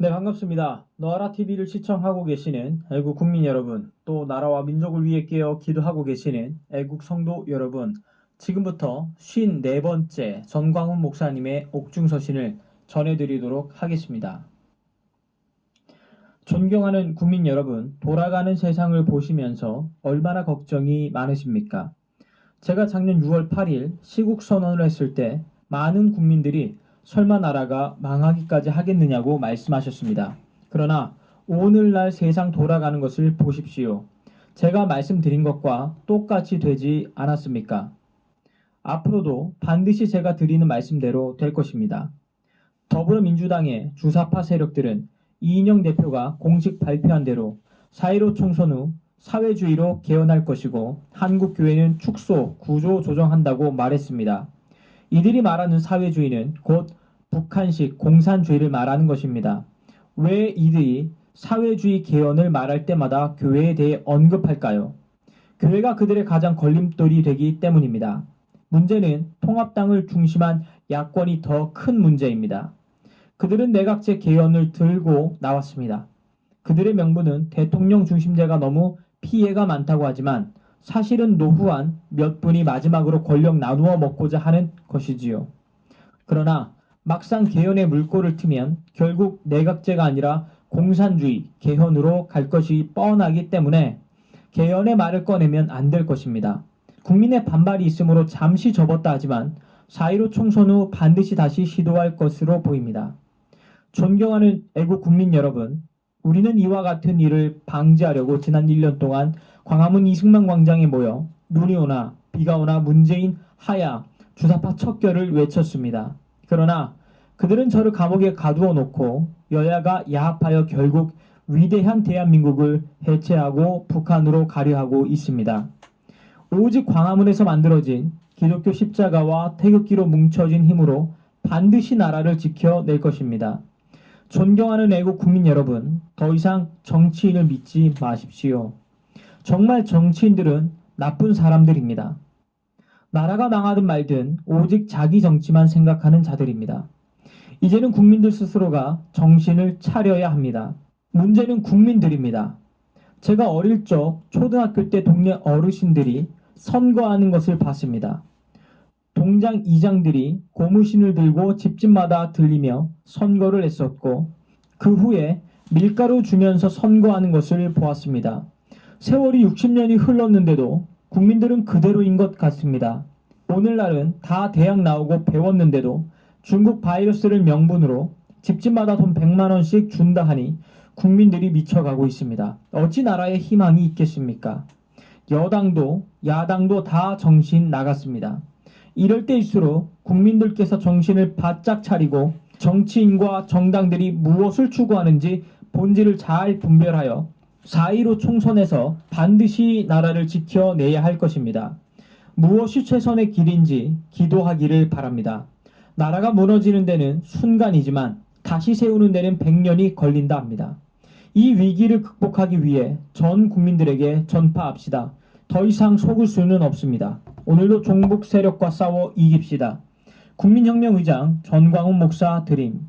네, 반갑습니다. 너아라 TV를 시청하고 계시는 애국 국민 여러분, 또 나라와 민족을 위해 깨어 기도하고 계시는 애국 성도 여러분, 지금부터 54번째 전광훈 목사님의 옥중서신을 전해드리도록 하겠습니다. 존경하는 국민 여러분, 돌아가는 세상을 보시면서 얼마나 걱정이 많으십니까? 제가 작년 6월 8일 시국 선언을 했을 때 많은 국민들이 설마 나라가 망하기까지 하겠느냐고 말씀하셨습니다. 그러나 오늘날 세상 돌아가는 것을 보십시오. 제가 말씀드린 것과 똑같이 되지 않았습니까? 앞으로도 반드시 제가 드리는 말씀대로 될 것입니다. 더불어민주당의 주사파 세력들은 이인영 대표가 공식 발표한 대로 4.15 총선 후 사회주의로 개헌할 것이고 한국교회는 축소, 구조 조정한다고 말했습니다. 이들이 말하는 사회주의는 곧 북한식 공산주의를 말하는 것입니다. 왜 이들이 사회주의 개헌을 말할 때마다 교회에 대해 언급할까요? 교회가 그들의 가장 걸림돌이 되기 때문입니다. 문제는 통합당을 중심한 야권이 더 큰 문제입니다. 그들은 내각제 개헌을 들고 나왔습니다. 그들의 명분은 대통령 중심제가 너무 피해가 많다고 하지만 사실은 노후한 몇 분이 마지막으로 권력 나누어 먹고자 하는 것이지요. 그러나 막상 개헌의 물꼬를 트면 결국 내각제가 아니라 공산주의, 개헌으로 갈 것이 뻔하기 때문에 개헌의 말을 꺼내면 안 될 것입니다. 국민의 반발이 있으므로 잠시 접었다 하지만 4.15 총선 후 반드시 다시 시도할 것으로 보입니다. 존경하는 애국 국민 여러분, 우리는 이와 같은 일을 방지하려고 지난 1년 동안 광화문 이승만 광장에 모여 눈이 오나 비가 오나 문재인 하야 주사파 척결을 외쳤습니다. 그러나 그들은 저를 감옥에 가두어 놓고 여야가 야합하여 결국 위대한 대한민국을 해체하고 북한으로 가려 하고 있습니다. 오직 광화문에서 만들어진 기독교 십자가와 태극기로 뭉쳐진 힘으로 반드시 나라를 지켜낼 것입니다. 존경하는 애국 국민 여러분, 더 이상 정치인을 믿지 마십시오. 정말 정치인들은 나쁜 사람들입니다. 나라가 망하든 말든 오직 자기 정치만 생각하는 자들입니다. 이제는 국민들 스스로가 정신을 차려야 합니다. 문제는 국민들입니다. 제가 어릴 적 초등학교 때 동네 어르신들이 선거하는 것을 봤습니다. 동장 이장들이 고무신을 들고 집집마다 들리며 선거를 했었고 그 후에 밀가루 주면서 선거하는 것을 보았습니다. 세월이 60년이 흘렀는데도 국민들은 그대로인 것 같습니다. 오늘날은 다 대학 나오고 배웠는데도 중국 바이러스를 명분으로 집집마다 돈 100만 원씩 준다 하니 국민들이 미쳐가고 있습니다. 어찌 나라에 희망이 있겠습니까? 여당도 야당도 다 정신 나갔습니다. 이럴 때일수록 국민들께서 정신을 바짝 차리고 정치인과 정당들이 무엇을 추구하는지 본질을 잘 분별하여 4.15 총선에서 반드시 나라를 지켜내야 할 것입니다. 무엇이 최선의 길인지 기도하기를 바랍니다. 나라가 무너지는 데는 순간이지만 다시 세우는 데는 100년이 걸린다 합니다. 이 위기를 극복하기 위해 전 국민들에게 전파합시다. 더 이상 속을 수는 없습니다. 오늘도 종북 세력과 싸워 이깁시다. 국민혁명의장 전광훈 목사 드림.